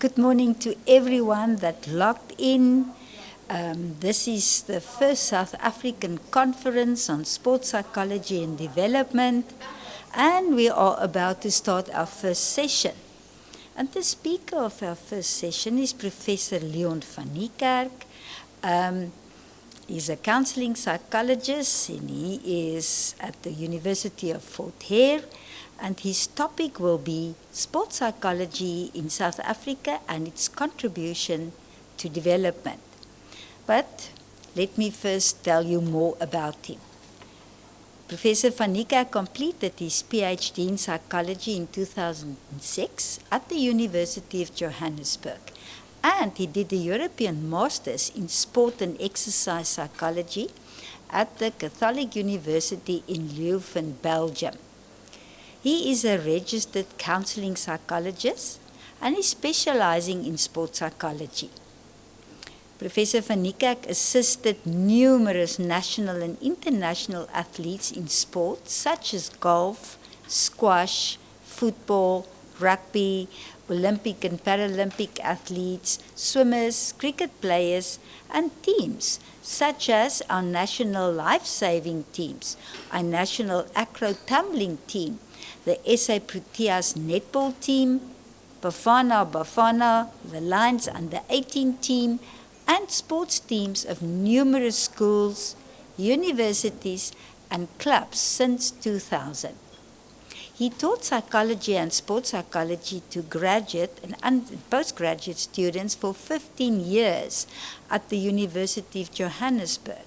Good morning to everyone that logged in. This is the first South African conference on sports psychology and development, and we are about to start our first session. And the speaker of our first session is Professor Leon Fannikak. He's a counseling psychologist, and he is at the University of Fort Hare. And his topic will be sports psychology in South Africa and its contribution to development. But let me first tell you more about him. Professor Fannikak completed his PhD in psychology in 2006 at the University of Johannesburg. And he did the European Masters in Sport and Exercise Psychology at the Catholic University in Leuven, Belgium. He is a registered counseling psychologist and is specializing in sports psychology. Professor Fannikak assisted numerous national and international athletes in sports such as golf, squash, football, rugby, Olympic and Paralympic athletes, swimmers, cricket players, and teams such as our national life-saving teams, our national acro-tumbling team, the SA Proteas netball team, Bafana, the Lions under 18 team, and sports teams of numerous schools, universities, and clubs since 2000. He taught psychology and sports psychology to graduate and postgraduate students for 15 years at the University of Johannesburg.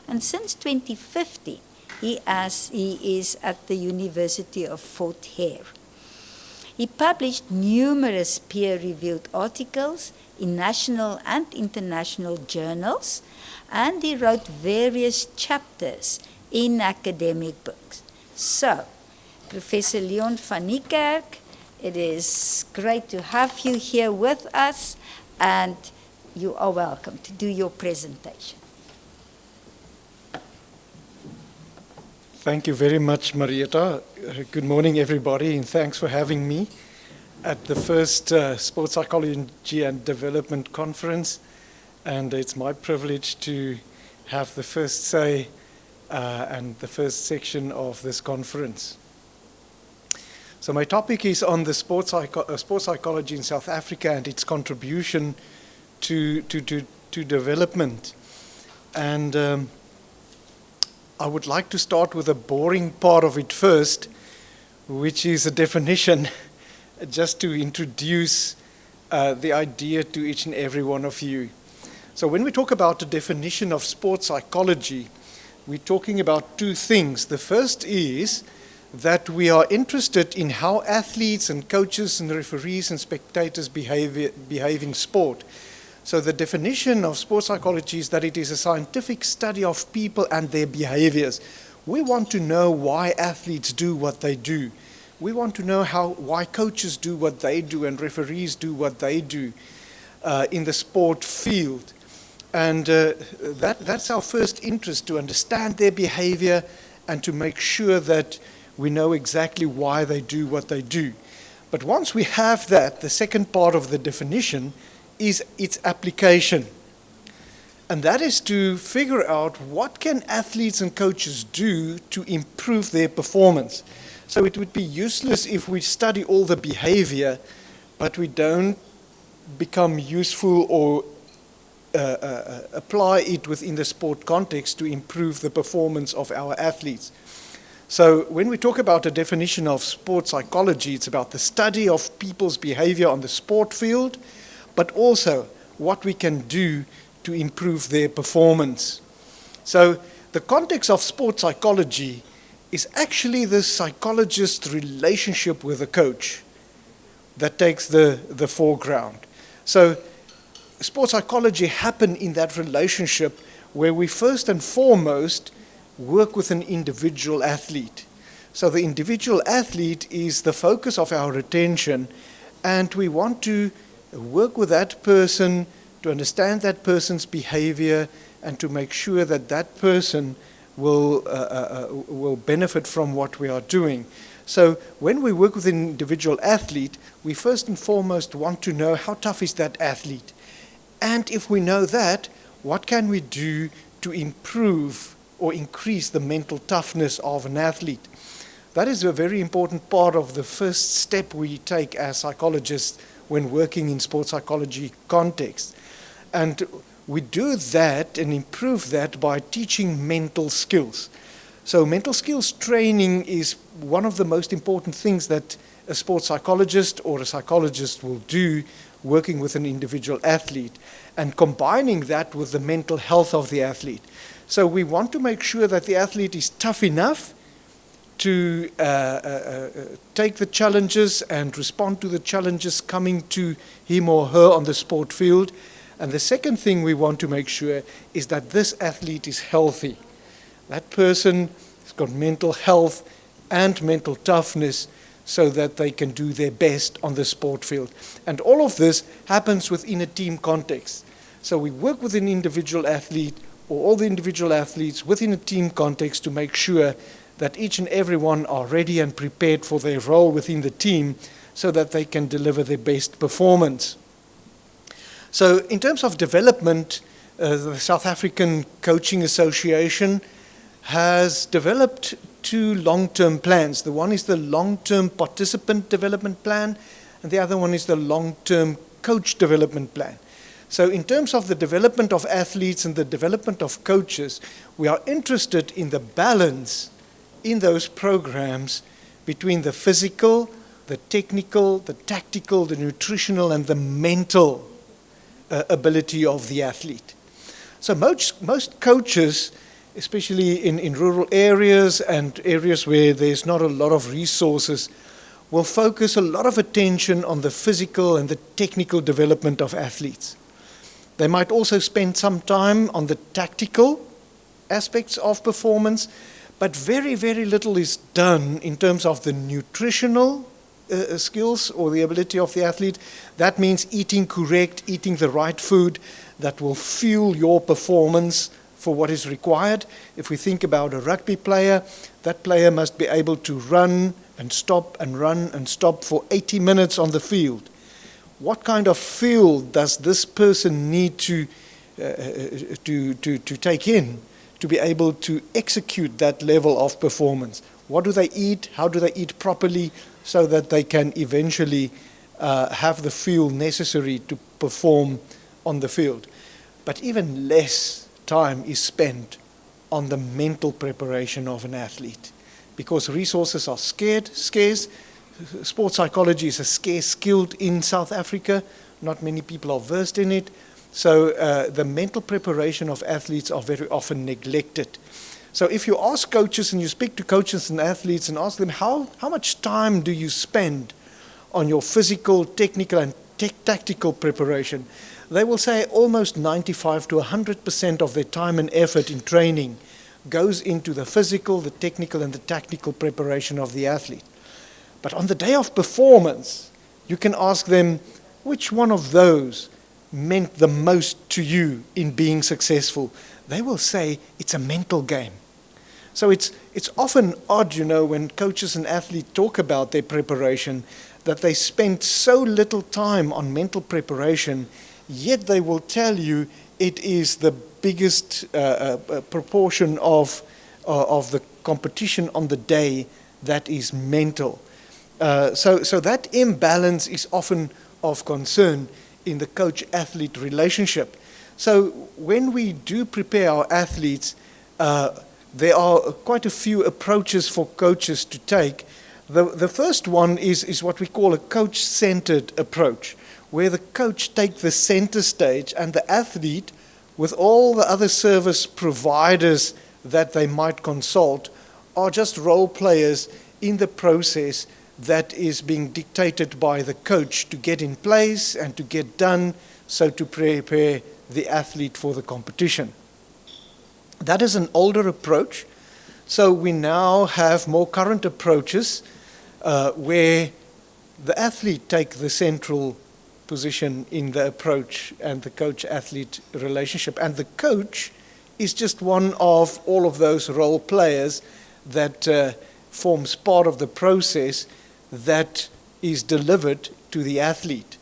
And since 2015, he is at the University of Fort Hare. He published numerous peer-reviewed articles in national and international journals, and he wrote various chapters in academic books. So, Professor Leon Fannikak, it is great to have you here with us, and you are welcome to do your presentation. Thank you very much, Marietta. Good morning, everybody, and thanks for having me at the first Sports Psychology and Development Conference. And it's my privilege to have the first say and the first section of this conference. So my topic is on the sports psychology in South Africa and its contribution to development. And I would like to start with the boring part of it first, which is a definition, just to introduce the idea to each and every one of you. So when we talk about the definition of sports psychology, we're talking about two things. The first is that we are interested in how athletes and coaches and referees and spectators behave in sport. So the definition of sports psychology is that it is a scientific study of people and their behaviors. We want to know why athletes do what they do. We want to know why coaches do what they do and referees do what they do in the sport field. And that's our first interest, to understand their behavior and to make sure that we know exactly why they do what they do. But once we have that, the second part of the definition is its application. And that is to figure out what can athletes and coaches do to improve their performance. So it would be useless if we study all the behavior, but we don't become useful or apply it within the sport context to improve the performance of our athletes. So when we talk about the definition of sports psychology, it's about the study of people's behavior on the sport field, but also what we can do to improve their performance. So the context of sports psychology is actually the psychologist's relationship with the coach that takes the foreground. So sports psychology happens in that relationship where we first and foremost work with an individual athlete. So the individual athlete is the focus of our attention, and we want to work with that person to understand that person's behavior and to make sure that that person will benefit from what we are doing. So when we work with an individual athlete, we first and foremost want to know how tough is that athlete. And if we know that, what can we do to improve or increase the mental toughness of an athlete? That is a very important part of the first step we take as psychologists when working in sports psychology context. And we do that and improve that by teaching mental skills. So mental skills training is one of the most important things that a sports psychologist or a psychologist will do working with an individual athlete, and combining that with the mental health of the athlete. So we want to make sure that the athlete is tough enough to take the challenges and respond to the challenges coming to him or her on the sport field. And the second thing we want to make sure is that this athlete is healthy. That person has got mental health and mental toughness so that they can do their best on the sport field. And all of this happens within a team context. So we work with an individual athlete or all the individual athletes within a team context to make sure that each and every one are ready and prepared for their role within the team so that they can deliver their best performance. So in terms of development, the South African Coaching Association has developed two long-term plans. The one is the long-term participant development plan, and the other one is the long-term coach development plan. So in terms of the development of athletes and the development of coaches, we are interested in the balance in those programs between the physical, the technical, the tactical, the nutritional, and the mental ability of the athlete. So most coaches, especially in rural areas and areas where there's not a lot of resources, will focus a lot of attention on the physical and the technical development of athletes. They might also spend some time on the tactical aspects of performance, but very, very little is done in terms of the nutritional skills or the ability of the athlete. That means eating correct, eating the right food that will fuel your performance for what is required. If we think about a rugby player, that player must be able to run and stop and run and stop for 80 minutes on the field. What kind of fuel does this person need to take in to be able to execute that level of performance? What do they eat? How do they eat properly so that they can eventually have the fuel necessary to perform on the field? But even less time is spent on the mental preparation of an athlete because resources are scarce. Sports psychology is a scarce skill in South Africa. Not many people are versed in it. So the mental preparation of athletes are very often neglected. So if you ask coaches and you speak to coaches and athletes and ask them how much time do you spend on your physical, technical, and tactical preparation, they will say almost 95 to 100% of their time and effort in training goes into the physical, the technical, and the tactical preparation of the athlete. But on the day of performance, you can ask them which one of those meant the most to you in being successful. They will say it's a mental game. So it's often odd, when coaches and athletes talk about their preparation, that they spend so little time on mental preparation, yet they will tell you it is the biggest proportion of the competition on the day that is mental. So that imbalance is often of concern in the coach-athlete relationship. So when we do prepare our athletes, there are quite a few approaches for coaches to take. The first one is what we call a coach-centered approach, where the coach takes the center stage and the athlete, with all the other service providers that they might consult, are just role players in the process that is being dictated by the coach to get in place and to get done, so to prepare the athlete for the competition. That is an older approach. So we now have more current approaches where the athlete take the central position in the approach and the coach-athlete relationship. And the coach is just one of all of those role players that forms part of the process that is delivered to the athlete.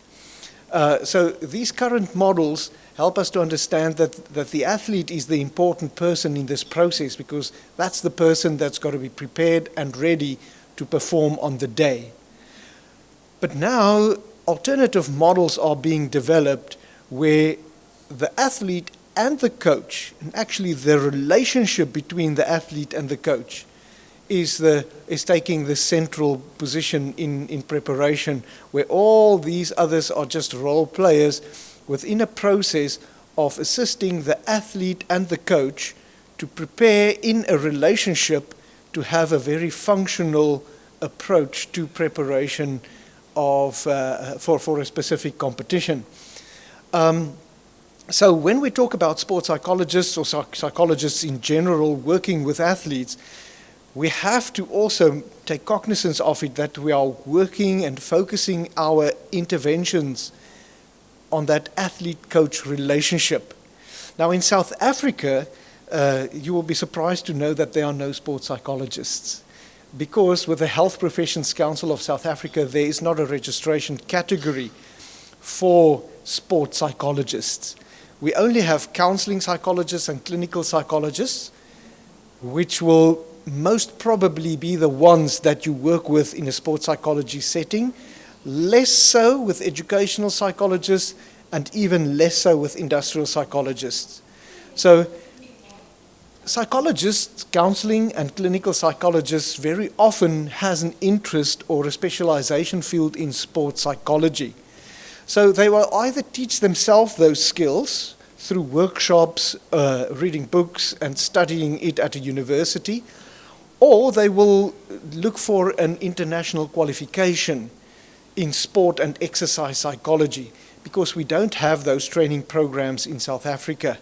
So these current models help us to understand that the athlete is the important person in this process, because that's the person that's got to be prepared and ready to perform on the day. But now alternative models are being developed where the athlete and the coach, and actually the relationship between the athlete and the coach, is taking the central position in preparation, where all these others are just role players within a process of assisting the athlete and the coach to prepare in a relationship to have a very functional approach to preparation of for a specific competition. So when we talk about sports psychologists or psychologists in general working with athletes, we have to also take cognizance of it, that we are working and focusing our interventions on that athlete-coach relationship. Now in South Africa, you will be surprised to know that there are no sports psychologists, because with the Health Professions Council of South Africa, there is not a registration category for sports psychologists. We only have counseling psychologists and clinical psychologists, which will most probably be the ones that you work with in a sports psychology setting, less so with educational psychologists, and even less so with industrial psychologists. So psychologists, counseling and clinical psychologists very often has an interest or a specialization field in sports psychology. So they will either teach themselves those skills through workshops, reading books and studying it at a university, or they will look for an international qualification in sport and exercise psychology, because we don't have those training programs in South Africa.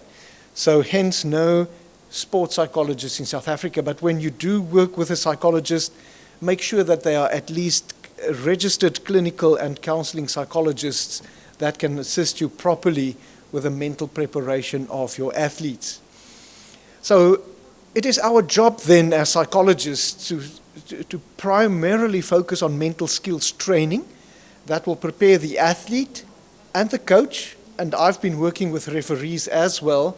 So hence no sports psychologists in South Africa. But when you do work with a psychologist, make sure that they are at least registered clinical and counseling psychologists that can assist you properly with the mental preparation of your athletes. So it is our job then as psychologists to primarily focus on mental skills training that will prepare the athlete and the coach, and I've been working with referees as well,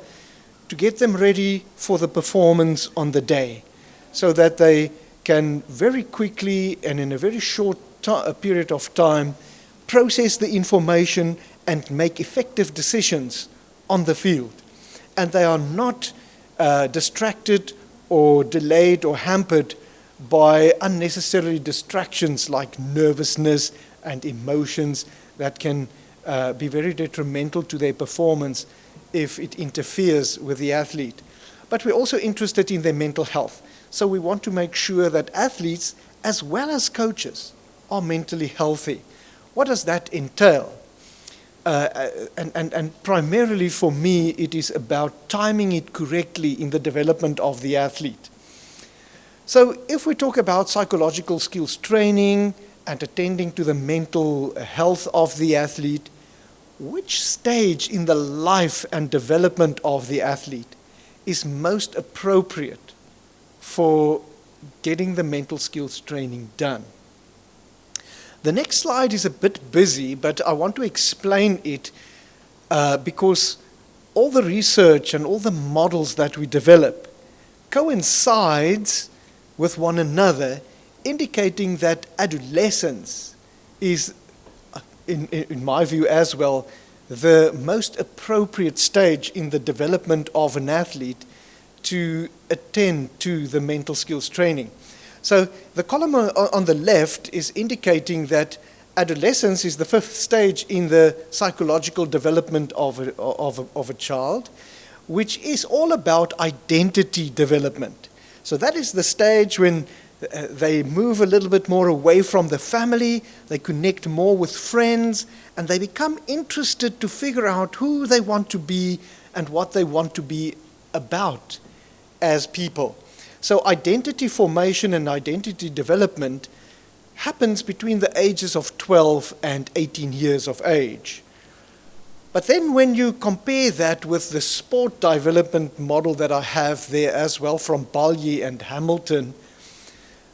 to get them ready for the performance on the day, so that they can very quickly and in a very short period of time process the information and make effective decisions on the field. And they are not distracted or delayed or hampered by unnecessary distractions like nervousness and emotions that can be very detrimental to their performance if it interferes with the athlete. But we're also interested in their mental health. So we want to make sure that athletes, as well as coaches, are mentally healthy. What does that entail? And primarily for me, it is about timing it correctly in the development of the athlete. So if we talk about psychological skills training and attending to the mental health of the athlete, which stage in the life and development of the athlete is most appropriate for getting the mental skills training done? The next slide is a bit busy, but I want to explain it because all the research and all the models that we develop coincides with one another, indicating that adolescence is, in my view as well, the most appropriate stage in the development of an athlete to attend to the mental skills training. So the column on the left is indicating that adolescence is the fifth stage in the psychological development of a child, which is all about identity development. So that is the stage when they move a little bit more away from the family, they connect more with friends, and they become interested to figure out who they want to be and what they want to be about as people. So identity formation and identity development happens between the ages of 12 and 18 years of age. But then when you compare that with the sport development model that I have there as well from Balje and Hamilton,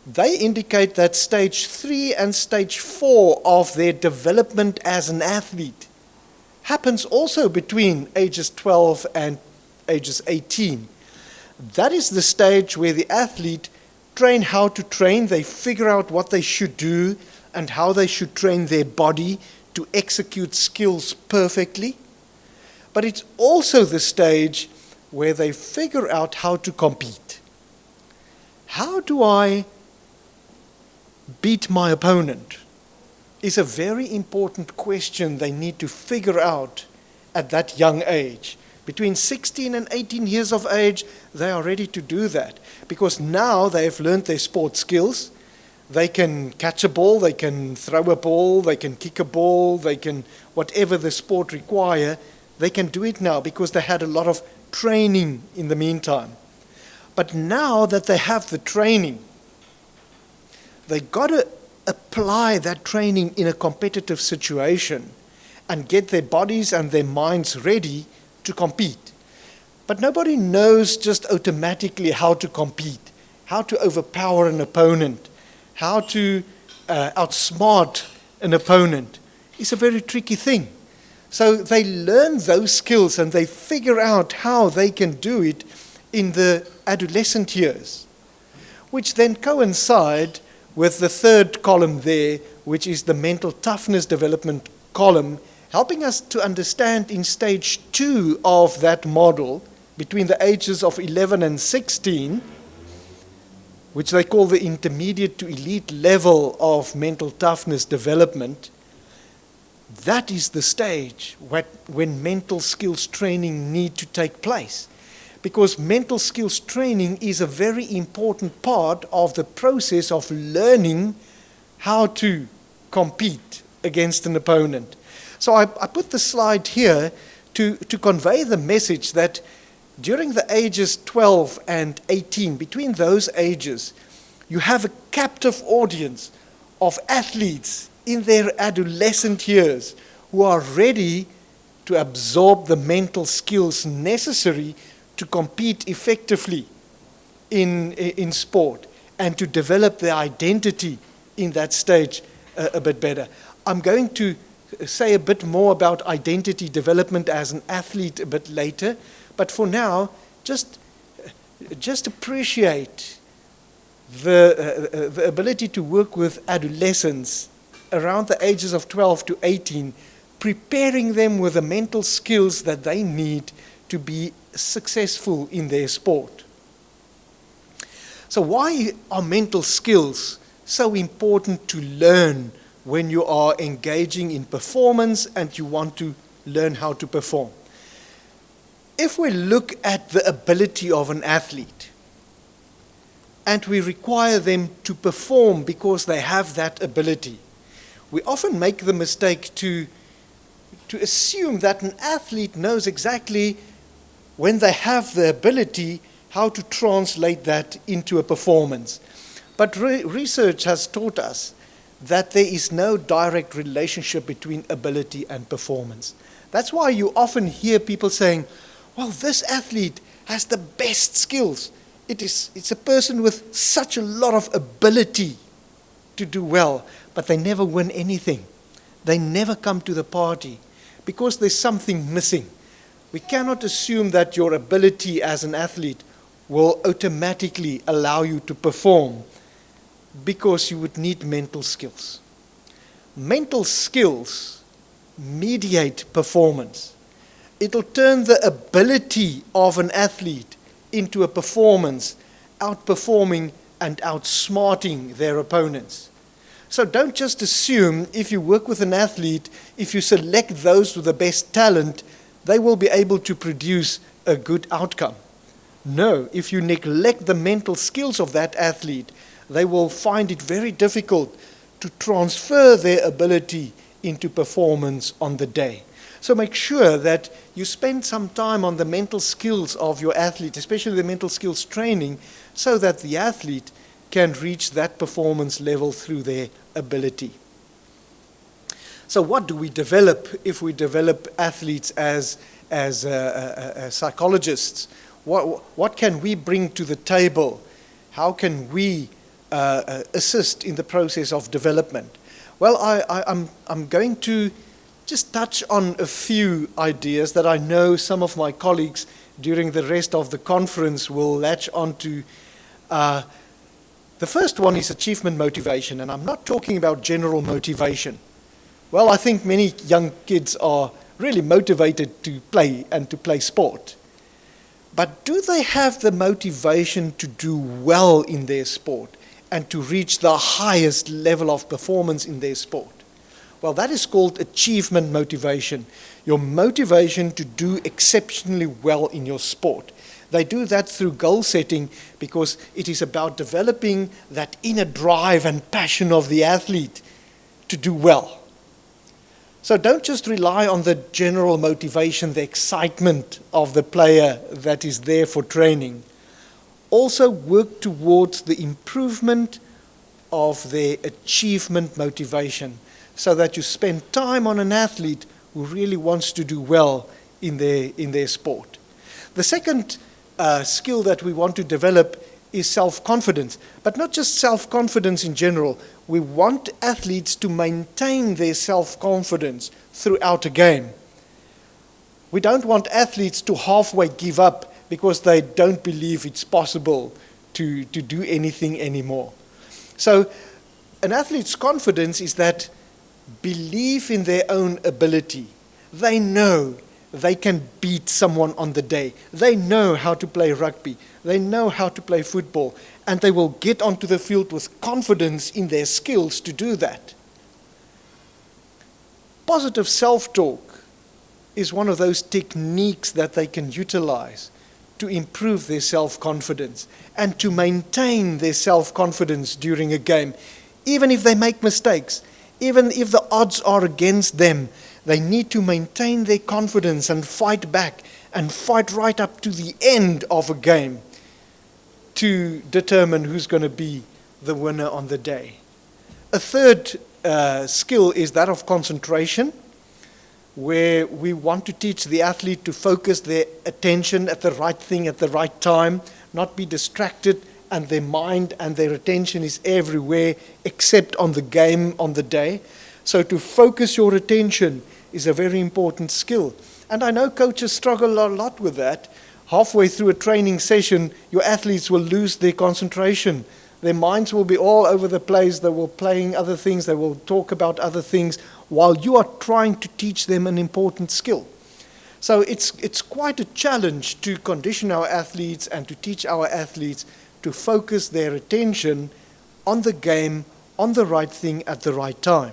they indicate that stage 3 and stage 4 of their development as an athlete happens also between ages 12 and ages 18. That is the stage where the athlete train how to train. They figure out what they should do and how they should train their body to execute skills perfectly. But it's also the stage where they figure out how to compete. How do I beat my opponent? Is a very important question they need to figure out at that young age. Between 16 and 18 years of age, they are ready to do that because now they have learned their sport skills. They can catch a ball, they can throw a ball, they can kick a ball, they can, whatever the sport require, they can do it now because they had a lot of training in the meantime. But now that they have the training, they got to apply that training in a competitive situation and get their bodies and their minds ready to compete. But nobody knows just automatically how to compete, how to overpower an opponent, how to outsmart an opponent. It's a very tricky thing. So they learn those skills and they figure out how they can do it in the adolescent years, which then coincide with the third column there, which is the mental toughness development column, helping us to understand in stage 2 of that model, between the ages of 11 and 16, which they call the intermediate to elite level of mental toughness development. That is the stage when mental skills training need to take place. Because mental skills training is a very important part of the process of learning how to compete against an opponent. So I put the slide here to convey the message that during the ages 12 and 18, between those ages, you have a captive audience of athletes in their adolescent years who are ready to absorb the mental skills necessary to compete effectively in sport and to develop their identity in that stage a bit better. I'm going to say a bit more about identity development as an athlete a bit later, but for now, just appreciate the ability to work with adolescents around the ages of 12 to 18, preparing them with the mental skills that they need to be successful in their sport. So why are mental skills so important to learn when you are engaging in performance and you want to learn how to perform? If we look at the ability of an athlete and we require them to perform because they have that ability, we often make the mistake to assume that an athlete knows exactly when they have the ability how to translate that into a performance. But research has taught us that there is no direct relationship between ability and performance. That's why you often hear people saying, well, this athlete has the best skills. It's a person with such a lot of ability to do well, but they never win anything. They never come to the party because there's something missing. We cannot assume that your ability as an athlete will automatically allow you to perform because you would need mental skills. Mental skills mediate performance. It'll turn the ability of an athlete into a performance, outperforming and outsmarting their opponents. So don't just assume if you work with an athlete, if you select those with the best talent, they will be able to produce a good outcome. No, if you neglect the mental skills of that athlete, they will find it very difficult to transfer their ability into performance on the day. So make sure that you spend some time on the mental skills of your athlete, especially the mental skills training, so that the athlete can reach that performance level through their ability. So what do we develop if we develop athletes as psychologists? What can we bring to the table? How can we assist in the process of development? Well, I'm going to just touch on a few ideas that I know some of my colleagues during the rest of the conference will latch onto. The first one is achievement motivation, and I'm not talking about general motivation. Well, I think many young kids are really motivated to play and to play sport. But do they have the motivation to do well in their sport and to reach the highest level of performance in their sport? Well, that is called achievement motivation. Your motivation to do exceptionally well in your sport. They do that through goal setting because it is about developing that inner drive and passion of the athlete to do well. So don't just rely on the general motivation, the excitement of the player that is there for training. Also work towards the improvement of their achievement motivation so that you spend time on an athlete who really wants to do well in their sport. The second skill that we want to develop is self-confidence, but not just self-confidence in general. We want athletes to maintain their self-confidence throughout a game. We don't want athletes to halfway give up because they don't believe it's possible to do anything anymore. So an athlete's confidence is that belief in their own ability. They know they can beat someone on the day. They know how to play rugby. They know how to play football. And they will get onto the field with confidence in their skills to do that. Positive self-talk is one of those techniques that they can utilize to improve their self-confidence and to maintain their self-confidence during a game. Even if they make mistakes, even if the odds are against them, they need to maintain their confidence and fight back and fight right up to the end of a game to determine who's going to be the winner on the day. A third skill is that of concentration, where we want to teach the athlete to focus their attention at the right thing at the right time, not be distracted, and their mind and their attention is everywhere except on the game on the day. So to focus your attention is a very important skill. And I know coaches struggle a lot with that. Halfway through a training session, your athletes will lose their concentration. Their minds will be all over the place. They will playing other things. They will talk about other things while you are trying to teach them an important skill. So it's quite a challenge to condition our athletes and to teach our athletes to focus their attention on the game, on the right thing at the right time.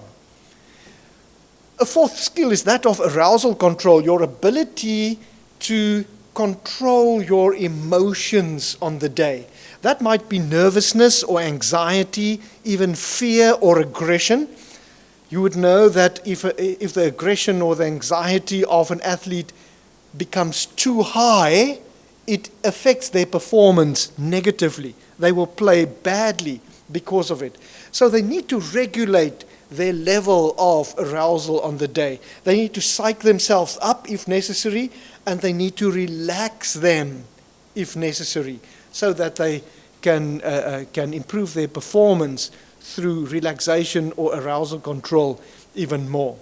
A fourth skill is that of arousal control, your ability to control your emotions on the day. That might be nervousness or anxiety, even fear or aggression. You would know that if the aggression or the anxiety of an athlete becomes too high, it affects their performance negatively. They will play badly because of it. So they need to regulate their level of arousal on the day. They need to psych themselves up if necessary, and they need to relax them if necessary, so that they can improve their performance through relaxation or arousal control even more.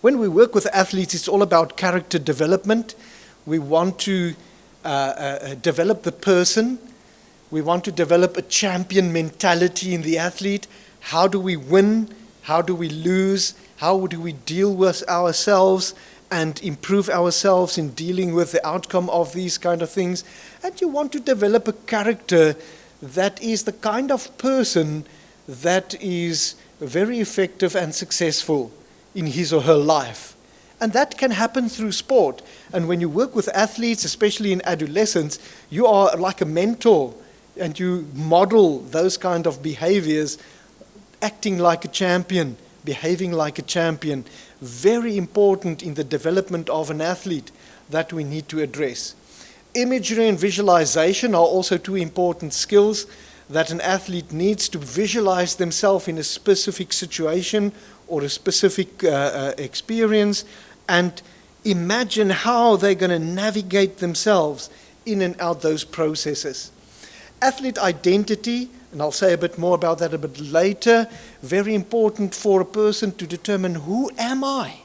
When we work with athletes, it's all about character development. We want to develop the person. We want to develop a champion mentality in the athlete. How do we win? How do we lose? How do we deal with ourselves and improve ourselves in dealing with the outcome of these kind of things? And you want to develop a character that is the kind of person that is very effective and successful in his or her life. And that can happen through sport. And when you work with athletes, especially in adolescence, you are like a mentor and you model those kind of behaviors, acting like a champion, behaving like a champion. Very important in the development of an athlete that we need to address. Imagery and visualization are also two important skills that an athlete needs to visualize themselves in a specific situation or a specific experience and imagine how they're going to navigate themselves in and out those processes. Athlete identity, And I'll say a bit more about that a bit later. Very important for a person to determine, who am I?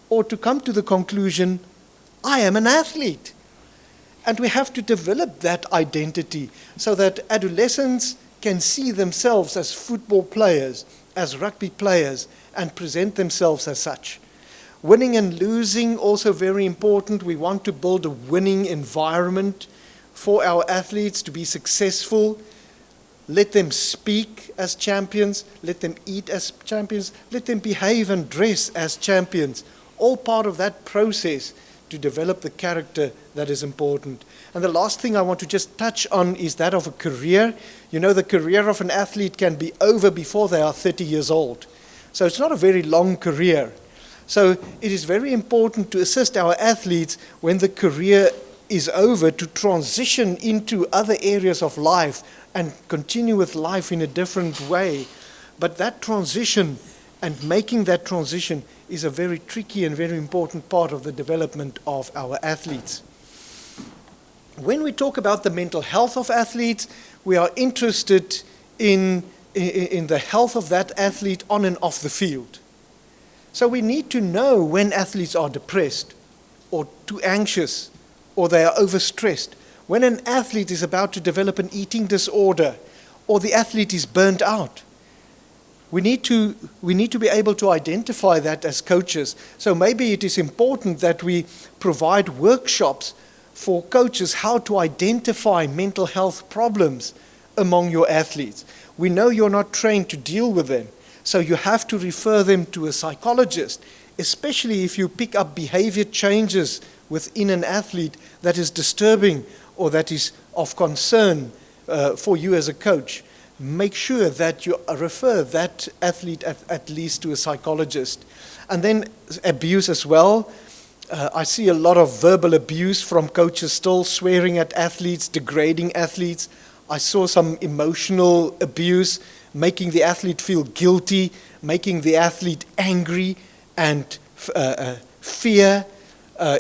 Or to come to the conclusion, I am an athlete. And we have to develop that identity so that adolescents can see themselves as football players, as rugby players, and present themselves as such. Winning and losing, also very important. We want to build a winning environment for our athletes to be successful. Let them speak as champions. Let them eat as champions. Let them behave and dress as champions. All part of that process to develop the character that is important. And the last thing I want to just touch on is that of a career. You know, the career of an athlete can be over before they are 30 years old. So it's not a very long career. So it is very important to assist our athletes when the career is over to transition into other areas of life and continue with life in a different way. But that transition and making that transition is a very tricky and very important part of the development of our athletes. When we talk about the mental health of athletes, we are interested in the health of that athlete on and off the field. So we need to know when athletes are depressed or too anxious or they are overstressed. When an athlete is about to develop an eating disorder or the athlete is burnt out. We need to be able to identify that as coaches. So maybe it is important that we provide workshops for coaches how to identify mental health problems among your athletes. We know you're not trained to deal with them, so you have to refer them to a psychologist, especially if you pick up behavior changes within an athlete that is disturbing or that is of concern for you as a coach. Make sure that you refer that athlete at least to a psychologist. And then abuse as well. I see a lot of verbal abuse from coaches still, swearing at athletes, degrading athletes. I saw some emotional abuse, making the athlete feel guilty, making the athlete angry and fear,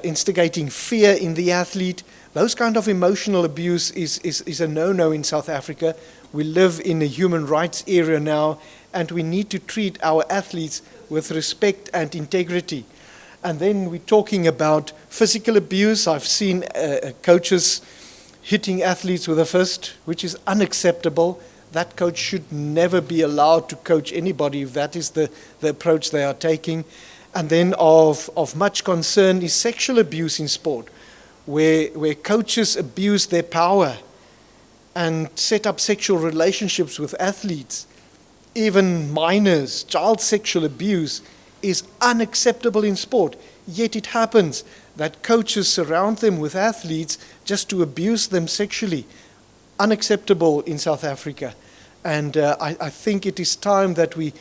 instigating fear in the athlete. Those kind of emotional abuse is a no-no in South Africa. We live in a human rights era now, and we need to treat our athletes with respect and integrity. And then we're talking about physical abuse. I've seen coaches hitting athletes with a fist, which is unacceptable. That coach should never be allowed to coach anybody if that is the approach they are taking. And then of much concern is sexual abuse in sport, where coaches abuse their power and set up sexual relationships with athletes. Even minors, child sexual abuse is unacceptable in sport. Yet it happens that coaches surround them with athletes just to abuse them sexually. Unacceptable in South Africa. And I think it is time that we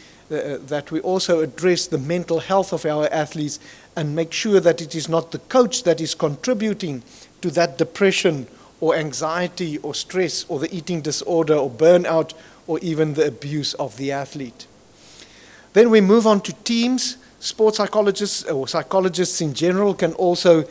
also address the mental health of our athletes and make sure that it is not the coach that is contributing to that depression or anxiety or stress or the eating disorder or burnout or even the abuse of the athlete. Then we move on to teams. Sports psychologists or psychologists in general can also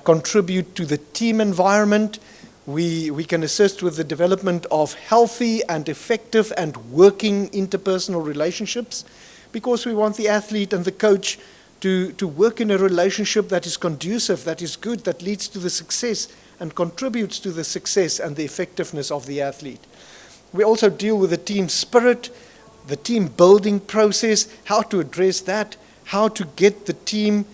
contribute to the team environment. We can assist with the development of healthy and effective and working interpersonal relationships, because we want the athlete and the coach to work in a relationship that is conducive, that is good, that leads to the success and contributes to the success and the effectiveness of the athlete. We also deal with the team spirit, the team building process, how to address that, how to get the team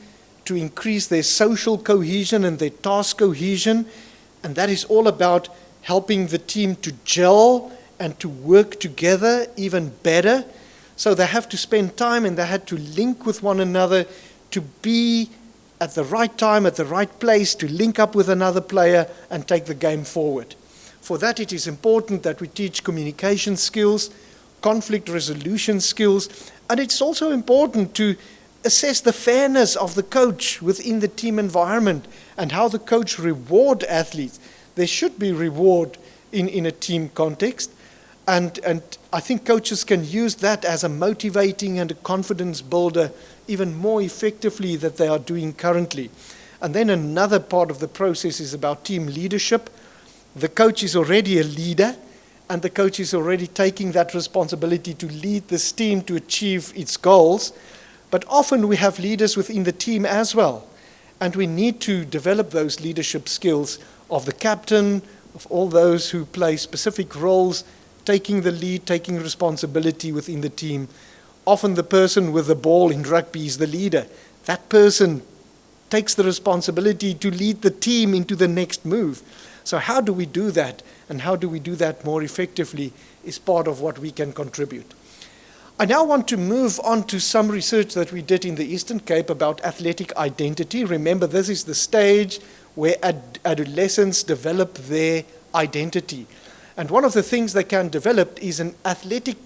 to increase their social cohesion and their task cohesion. And that is all about helping the team to gel and to work together even better. So they have to spend time and they had to link with one another to be at the right time, at the right place, to link up with another player and take the game forward. For that, it is important that we teach communication skills, conflict resolution skills, and it's also important to assess the fairness of the coach within the team environment and how the coach reward athletes. There should be reward in a team context, and I think coaches can use that as a motivating and a confidence builder even more effectively than they are doing currently. And then another part of the process is about team leadership. The coach is already a leader, and the coach is already taking that responsibility to lead this team to achieve its goals. But often we have leaders within the team as well, and we need to develop those leadership skills of the captain, of all those who play specific roles, taking the lead, taking responsibility within the team. Often the person with the ball in rugby is the leader. That person takes the responsibility to lead the team into the next move. So how do we do that? And how do we do that more effectively is part of what we can contribute. I now want to move on to some research that we did in the Eastern Cape about athletic identity. Remember, this is the stage where adolescents develop their identity. And one of the things they can develop is an athletic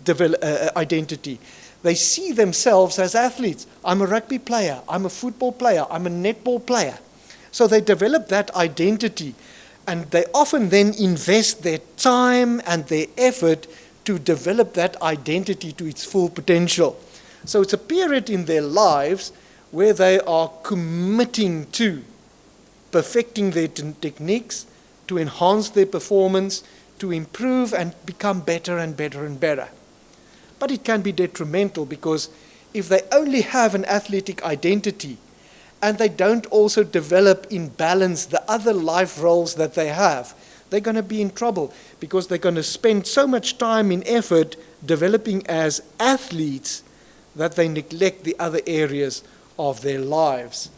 identity. They see themselves as athletes. I'm a rugby player, I'm a football player, I'm a netball player. So they develop that identity, and they often then invest their time and their effort to develop that identity to its full potential. So it's a period in their lives where they are committing to perfecting their techniques, to enhance their performance, to improve and become better and better and better. But it can be detrimental, because if they only have an athletic identity and they don't also develop in balance the other life roles that they have, they're going to be in trouble, because they're going to spend so much time and effort developing as athletes that they neglect the other areas of their lives.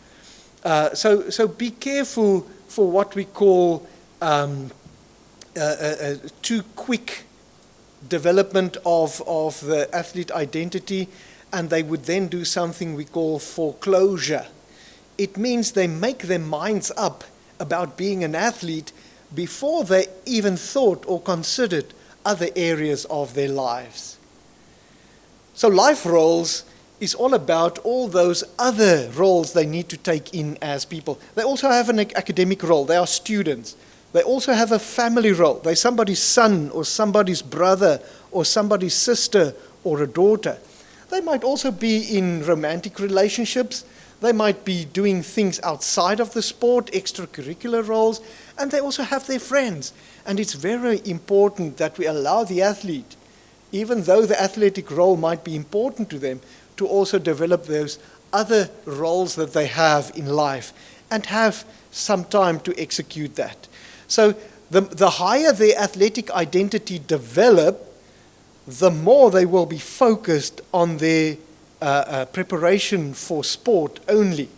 So be careful for what we call too quick development of the athlete identity, and they would then do something we call foreclosure. It means they make their minds up about being an athlete before they even thought or considered other areas of their lives. So life roles is all about all those other roles they need to take in as people. They also have an academic role. They are students. They also have a family role. They're somebody's son or somebody's brother or somebody's sister or a daughter. They might also be in romantic relationships. They might be doing things outside of the sport, extracurricular roles, and they also have their friends. And it's very important that we allow the athlete, even though the athletic role might be important to them, to also develop those other roles that they have in life and have some time to execute that. So the higher their athletic identity develop, the more they will be focused on their preparation for sport only.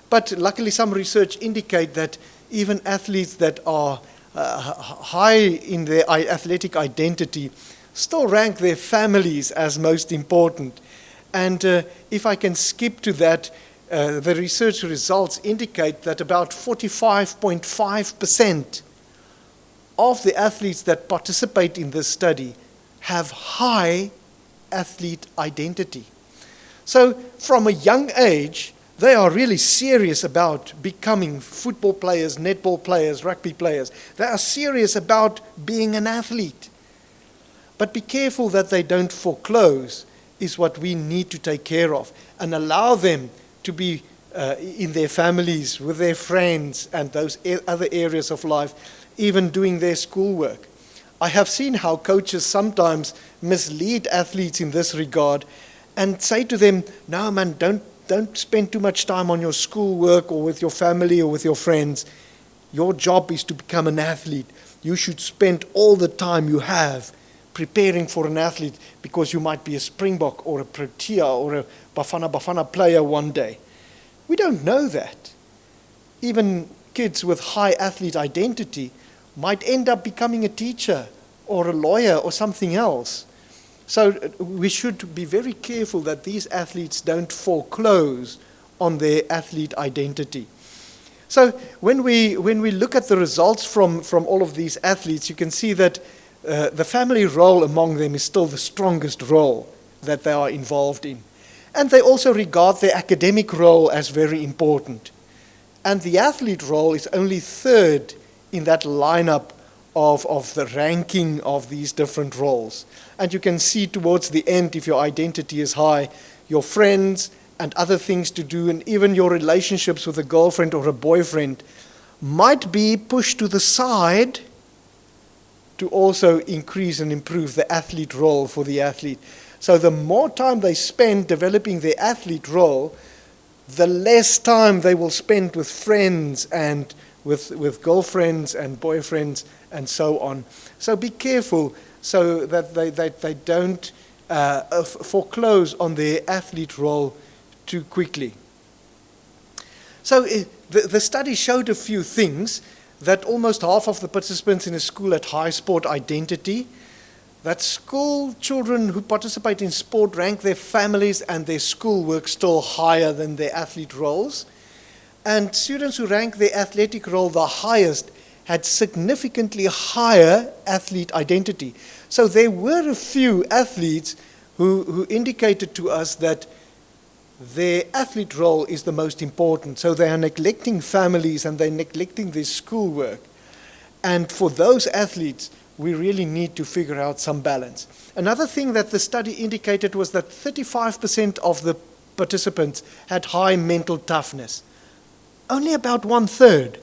But luckily some research indicate that even athletes that are high in their athletic identity still rank their families as most important. And if I can skip to that, the research results indicate that about 45.5% of the athletes that participate in this study have high athlete identity. So from a young age, they are really serious about becoming football players, netball players, rugby players. They are serious about being an athlete. But be careful that they don't foreclose, is what we need to take care of, and allow them to be in their families, with their friends, and those other areas of life, even doing their schoolwork. I have seen how coaches sometimes mislead athletes in this regard and say to them, no man, don't spend too much time on your schoolwork or with your family or with your friends. Your job is to become an athlete. You should spend all the time you have preparing for an athlete, because you might be a Springbok or a Protea or a Bafana player one day. We don't know that. Even kids with high athlete identity might end up becoming a teacher or a lawyer or something else. So we should be very careful that these athletes don't foreclose on their athlete identity. So when we look at the results from all of these athletes, you can see that the family role among them is still the strongest role that they are involved in. And they also regard their academic role as very important. And the athlete role is only third in that lineup of the ranking of these different roles. And you can see towards the end, if your identity is high, your friends and other things to do, and even your relationships with a girlfriend or a boyfriend, might be pushed to the side to also increase and improve the athlete role for the athlete. So the more time they spend developing their athlete role, the less time they will spend with friends and with girlfriends and boyfriends and so on. So be careful so that they don't foreclose on their athlete role too quickly. So the study showed a few things, that almost half of the participants in a school had high sport identity, that school children who participate in sport rank their families and their schoolwork still higher than their athlete roles, and students who rank their athletic role the highest had significantly higher athlete identity. So there were a few athletes who indicated to us that their athlete role is the most important. So they are neglecting families and they're neglecting their schoolwork. And for those athletes, we really need to figure out some balance. Another thing that the study indicated was that 35% of the participants had high mental toughness. Only about 1/3.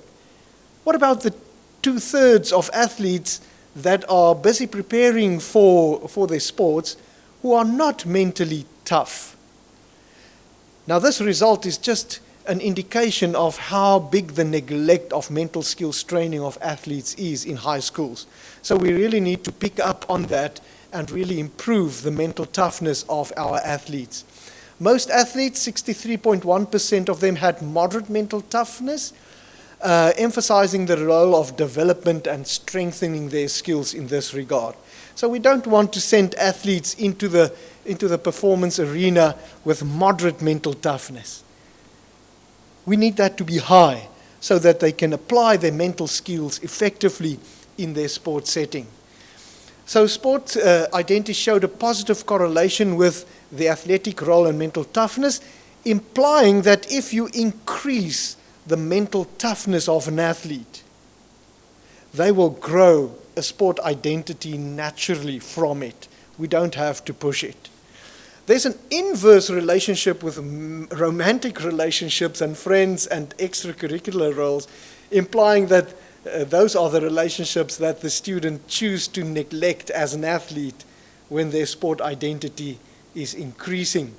What about the 2/3 of athletes that are busy preparing for their sports who are not mentally tough? Now this result is just an indication of how big the neglect of mental skills training of athletes is in high schools. So we really need to pick up on that and really improve the mental toughness of our athletes. Most athletes, 63.1% of them, had moderate mental toughness, emphasizing the role of development and strengthening their skills in this regard. So we don't want to send athletes into the performance arena with moderate mental toughness. We need that to be high so that they can apply their mental skills effectively in their sport setting. So sport identity showed a positive correlation with the athletic role and mental toughness, implying that if you increase the mental toughness of an athlete, they will grow a sport identity naturally from it. We don't have to push it. There's an inverse relationship with romantic relationships and friends and extracurricular roles, implying that those are the relationships that the student choose to neglect as an athlete when their sport identity is increasing.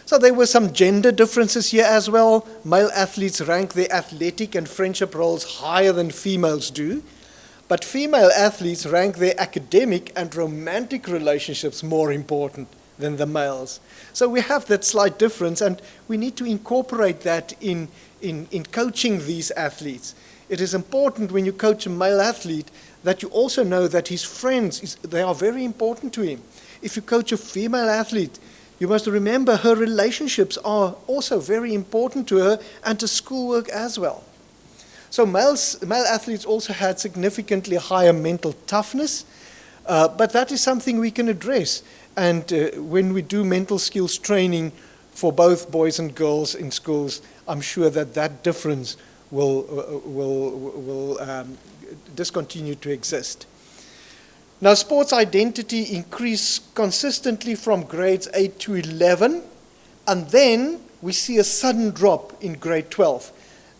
So there were some gender differences here as well. Male athletes rank their athletic and friendship roles higher than females do, but female athletes rank their academic and romantic relationships more important than the males. So we have that slight difference, and we need to incorporate that in coaching these athletes. It is important when you coach a male athlete that you also know that his friends, they are very important to him. If you coach a female athlete, you must remember her relationships are also very important to her and to schoolwork as well. So male athletes also had significantly higher mental toughness, but that is something we can address. And when we do mental skills training for both boys and girls in schools, I'm sure that difference will discontinue to exist. Now, sports identity increased consistently from grades 8 to 11, and then we see a sudden drop in grade 12.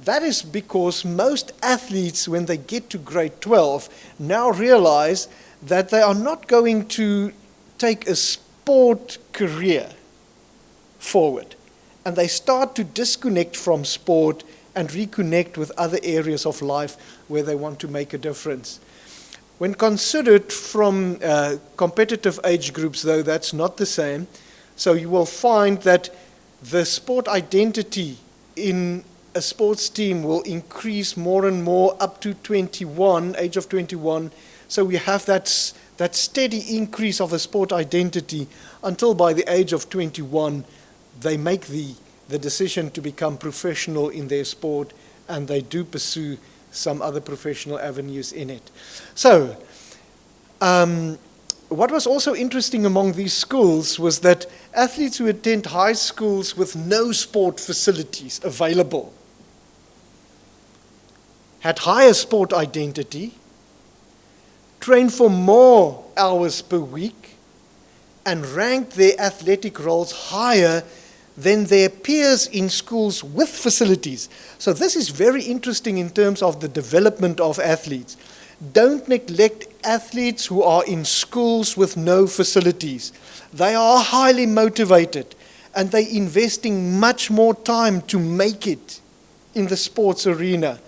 That is because most athletes, when they get to grade 12, now realize that they are not going to take a sport career forward. And they start to disconnect from sport and reconnect with other areas of life where they want to make a difference. When considered from competitive age groups, though, that's not the same. So you will find that the sport identity in a sports team will increase more and more up to 21, age of 21. So we have that steady increase of a sport identity until by the age of 21, they make the decision to become professional in their sport, and they do pursue some other professional avenues in it. So, what was also interesting among these schools was that athletes who attend high schools with no sport facilities available had higher sport identity, trained for more hours per week, and ranked their athletic roles higher than their peers in schools with facilities. So this is very interesting in terms of the development of athletes. don't neglect athletes who are in schools with no facilities. They are highly motivated and they're investing much more time to make it in the sports arena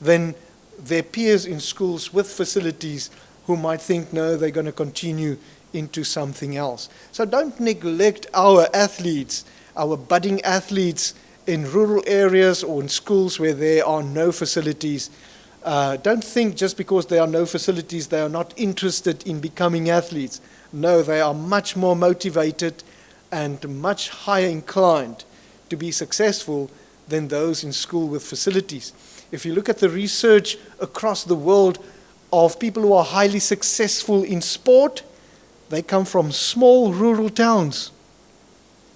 than their peers in schools with facilities who might think, no, they're going to continue into something else. So don't neglect our athletes, our budding athletes in rural areas or in schools where there are no facilities. Don't think just because there are no facilities they are not interested in becoming athletes. No, they are much more motivated and much higher inclined to be successful than those in school with facilities. If you look at the research across the world of people who are highly successful in sport, they come from small rural towns,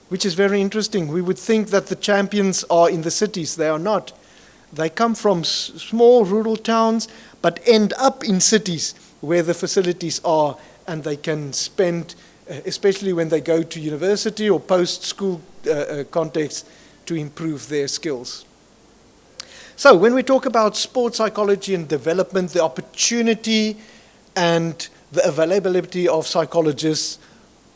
which is very interesting. We would think that the champions are in the cities. They are not. They come from small rural towns, but end up in cities where the facilities are, and they can spend, especially when they go to university or post-school context, to improve their skills. So when we talk about sports psychology and development, the opportunity and the availability of psychologists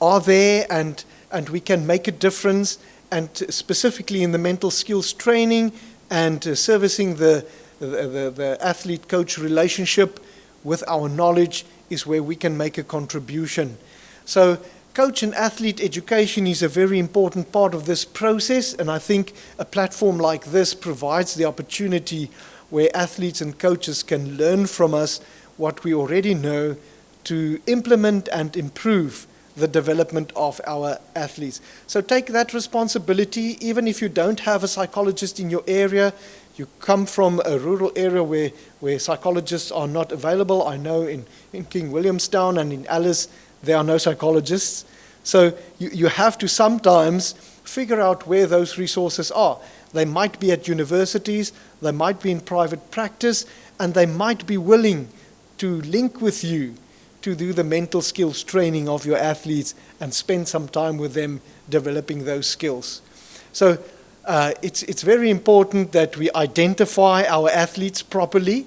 are there, and we can make a difference, and specifically in the mental skills training and servicing the athlete-coach relationship with our knowledge is where we can make a contribution. So coach and athlete education is a very important part of this process, and I think a platform like this provides the opportunity where athletes and coaches can learn from us what we already know to implement and improve the development of our athletes. So take that responsibility, even if you don't have a psychologist in your area, you come from a rural area where psychologists are not available. I know in King Williamstown and in Alice, there are no psychologists. So you have to sometimes figure out where those resources are. They might be at universities, they might be in private practice, and they might be willing to link with you to do the mental skills training of your athletes and spend some time with them developing those skills. So it's very important that we identify our athletes properly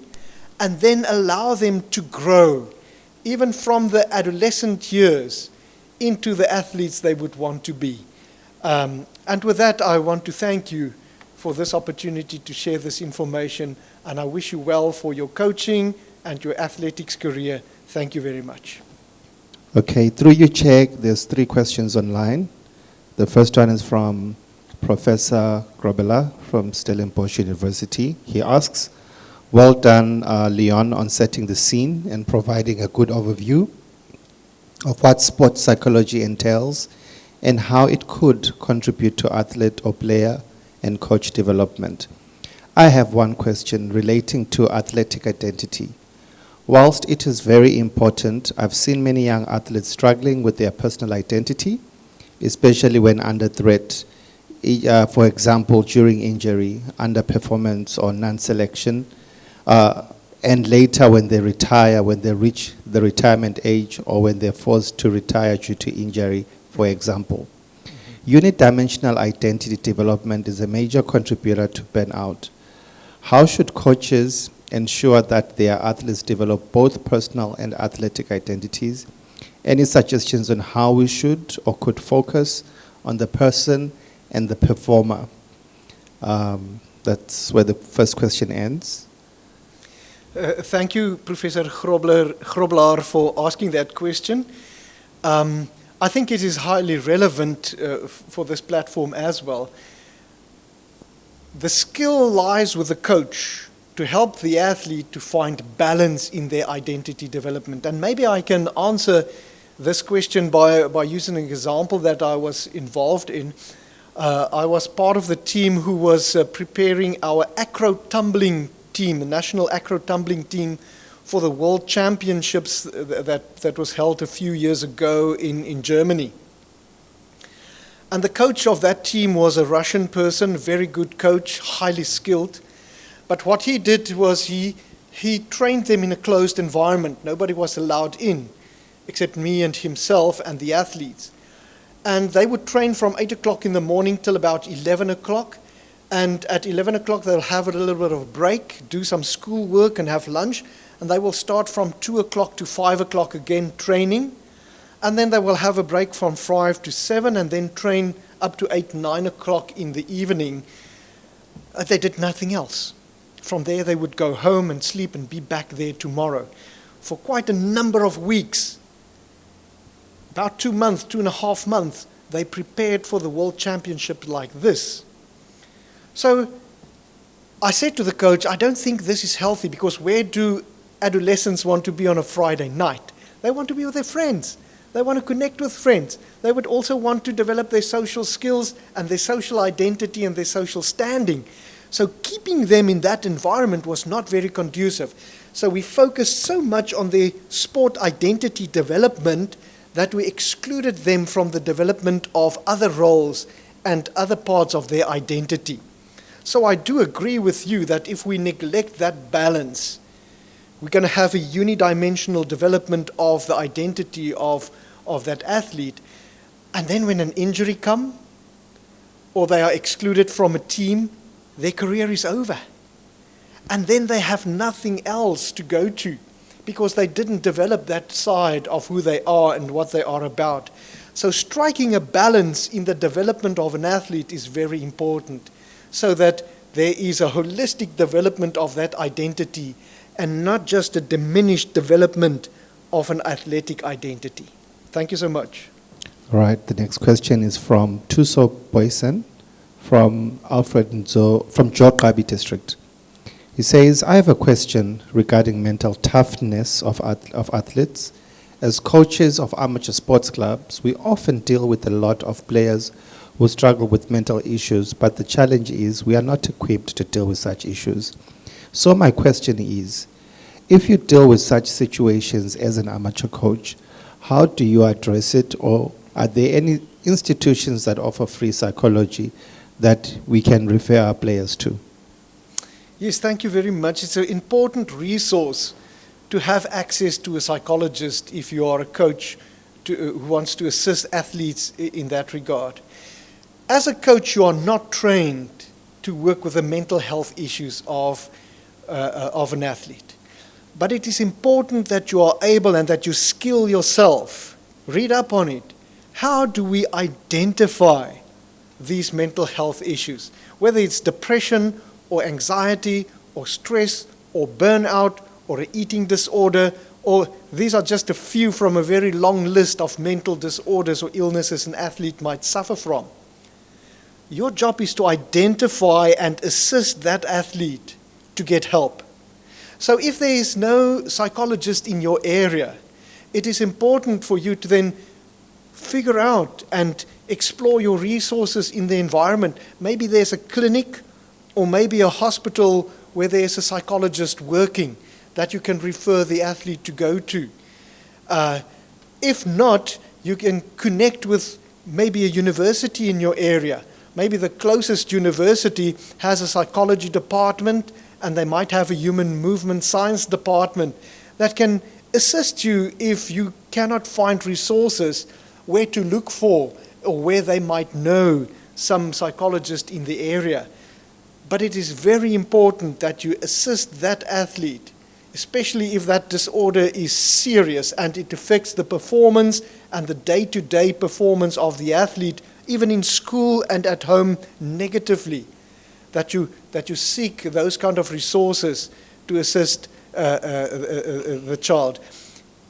and then allow them to grow, even from the adolescent years, into the athletes they would want to be. And with that, I want to thank you for this opportunity to share this information, and I wish you well for your coaching and your athletics career. Thank you very much. Okay, through you, Chair, there's 3 questions online. The first one is from Professor Grobela from Stellenbosch University. He asks, well done, Leon, on setting the scene and providing a good overview of what sports psychology entails and how it could contribute to athlete or player and coach development. I have one question relating to athletic identity. Whilst it is very important, I've seen many young athletes struggling with their personal identity, especially when under threat, for example, during injury, underperformance or non-selection, and later when they retire, when they reach the retirement age, or when they're forced to retire due to injury, for example. Unidimensional identity development is a major contributor to burnout. How should coaches ensure that their athletes develop both personal and athletic identities? Any suggestions on how we should or could focus on the person and the performer? That's where the first question ends. Thank you, Professor Grobelaar, for asking that question. I think it is highly relevant for this platform as well. The skill lies with the coach to help the athlete to find balance in their identity development. And maybe I can answer this question by using an example that I was involved in. I was part of the team who was preparing our acro tumbling team, the national acro tumbling team, for the World Championships that was held a few years ago in Germany. And the coach of that team was a Russian person, very good coach, highly skilled. But what he did was he trained them in a closed environment. Nobody was allowed in, except me and himself and the athletes. And they would train from 8 o'clock in the morning till about 11 o'clock. And at 11 o'clock, they'll have a little bit of a break, do some school work and have lunch. and they will start from 2 o'clock to 5 o'clock again training, and then they will have a break from 5 to 7 and then train up to 8, 9 o'clock in the evening. They did nothing else. From there they would go home and sleep and be back there tomorrow. For quite a number of weeks, about 2 months, 2.5 months, they prepared for the World Championship like this. So I said to the coach, I don't think this is healthy, because where do adolescents want to be on a Friday night? They want to be with their friends. They want to connect with friends. They would also want to develop their social skills and their social identity and their social standing. So keeping them in that environment was not very conducive. So we focused so much on their sport identity development that we excluded them from the development of other roles and other parts of their identity. So I do agree with you that if we neglect that balance, we're going to have a unidimensional development of the identity of that athlete. And then when an injury comes, or they are excluded from a team, their career is over. And then they have nothing else to go to, because they didn't develop that side of who they are and what they are about. So striking a balance in the development of an athlete is very important, so that there is a holistic development of that identity and not just a diminished development of an athletic identity. Thank you so much. All right, the next question is from Tuso Boysen from Alfred Nzo from Jokabi district. He says, I have a question regarding mental toughness of athletes. As coaches of amateur sports clubs, we often deal with a lot of players who struggle with mental issues, but the challenge is we are not equipped to deal with such issues. So my question is, if you deal with such situations as an amateur coach, how do you address it, or are there any institutions that offer free psychology that we can refer our players to? Yes, thank you very much. It's an important resource to have access to a psychologist if you are a coach who wants to assist athletes in that regard. As a coach, you are not trained to work with the mental health issues of an athlete. But it is important that you are able and that you skill yourself. Read up on it. How do we identify these mental health issues? Whether it's depression or anxiety or stress or burnout or an eating disorder, or these are just a few from a very long list of mental disorders or illnesses an athlete might suffer from. Your job is to identify and assist that athlete to get help. So if there is no psychologist in your area, it is important for you to then figure out and explore your resources in the environment. Maybe there's a clinic or maybe a hospital where there's a psychologist working that you can refer the athlete to go to. If not, you can connect with maybe a university in your area. Maybe the closest university has a psychology department, and they might have a human movement science department that can assist you if you cannot find resources where to look for, or where they might know some psychologist in the area. But it is very important that you assist that athlete, especially if that disorder is serious and it affects the performance and the day-to-day performance of the athlete, even in school and at home, negatively. That you seek those kind of resources to assist the child.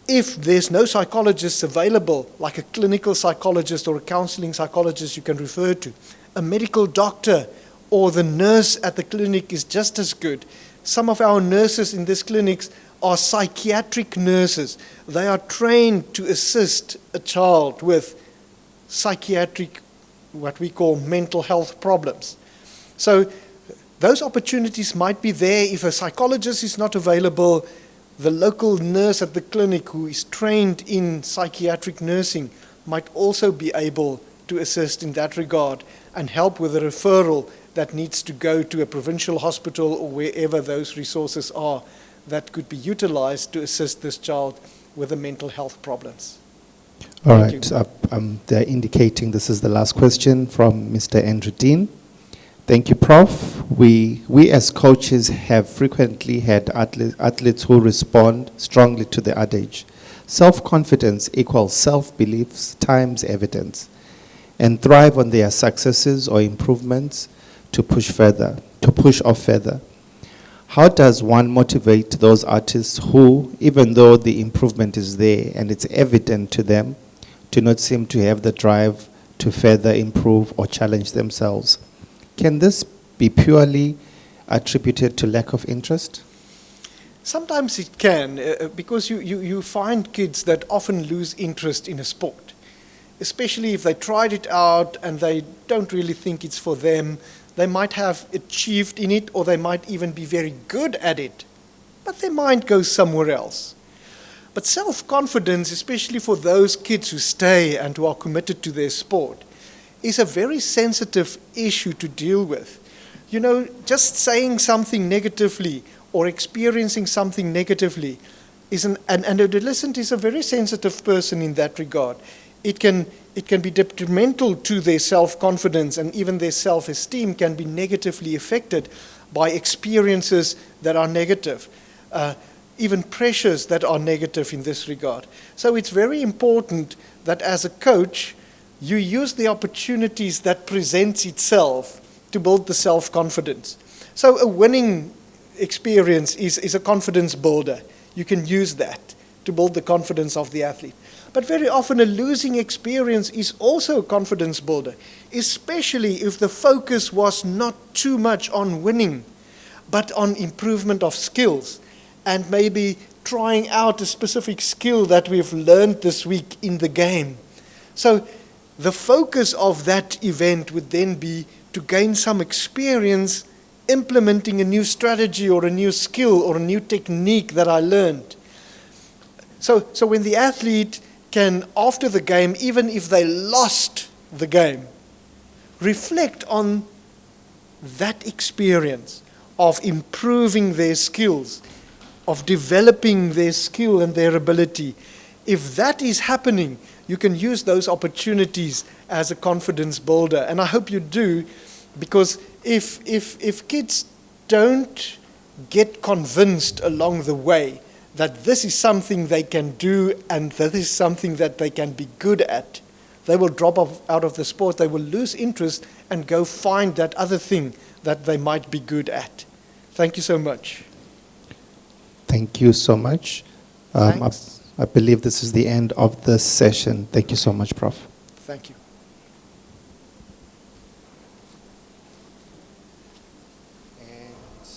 If there's no psychologists available, like a clinical psychologist or a counseling psychologist you can refer to, a medical doctor or the nurse at the clinic is just as good. Some of our nurses in these clinics are psychiatric nurses. They are trained to assist a child with psychiatric, what we call mental health problems. So those opportunities might be there. If a psychologist is not available, the local nurse at the clinic who is trained in psychiatric nursing might also be able to assist in that regard and help with a referral that needs to go to a provincial hospital or wherever those resources are that could be utilized to assist this child with the mental health problems. All right, they're indicating this is the last question from Mr. Andrew Dean. Thank you, Prof. We as coaches have frequently had athletes who respond strongly to the adage, self-confidence equals self-beliefs times evidence, and thrive on their successes or improvements to push off further. How does one motivate those artists who, even though the improvement is there and it's evident to them, do not seem to have the drive to further improve or challenge themselves? Can this be purely attributed to lack of interest? Sometimes it can, because you find kids that often lose interest in a sport, especially if they tried it out and they don't really think it's for them. They might have achieved in it, or they might even be very good at it, but their mind goes somewhere else. But self-confidence, especially for those kids who stay and who are committed to their sport, is a very sensitive issue to deal with. You know, just saying something negatively or experiencing something negatively an adolescent is a very sensitive person in that regard. It can be detrimental to their self-confidence, and even their self-esteem can be negatively affected by experiences that are negative, even pressures that are negative in this regard. So it's very important that as a coach, you use the opportunities that presents itself to build the self-confidence. So a winning experience is a confidence builder. You can use that to build the confidence of the athlete. But very often a losing experience is also a confidence builder, especially if the focus was not too much on winning, but on improvement of skills, and maybe trying out a specific skill that we've learned this week in the game. So the focus of that event would then be to gain some experience implementing a new strategy or a new skill or a new technique that I learned. So when the athlete can, after the game, even if they lost the game, reflect on that experience of improving their skills, of developing their skill and their ability, if that is happening, you can use those opportunities as a confidence builder. And I hope you do, because if kids don't get convinced along the way that this is something they can do and that is something that they can be good at, they will drop out of the sport, they will lose interest and go find that other thing that they might be good at. Thank you so much. Thank you so much. Thanks. I believe this is the end of this session. Thank you so much, Prof. Thank you.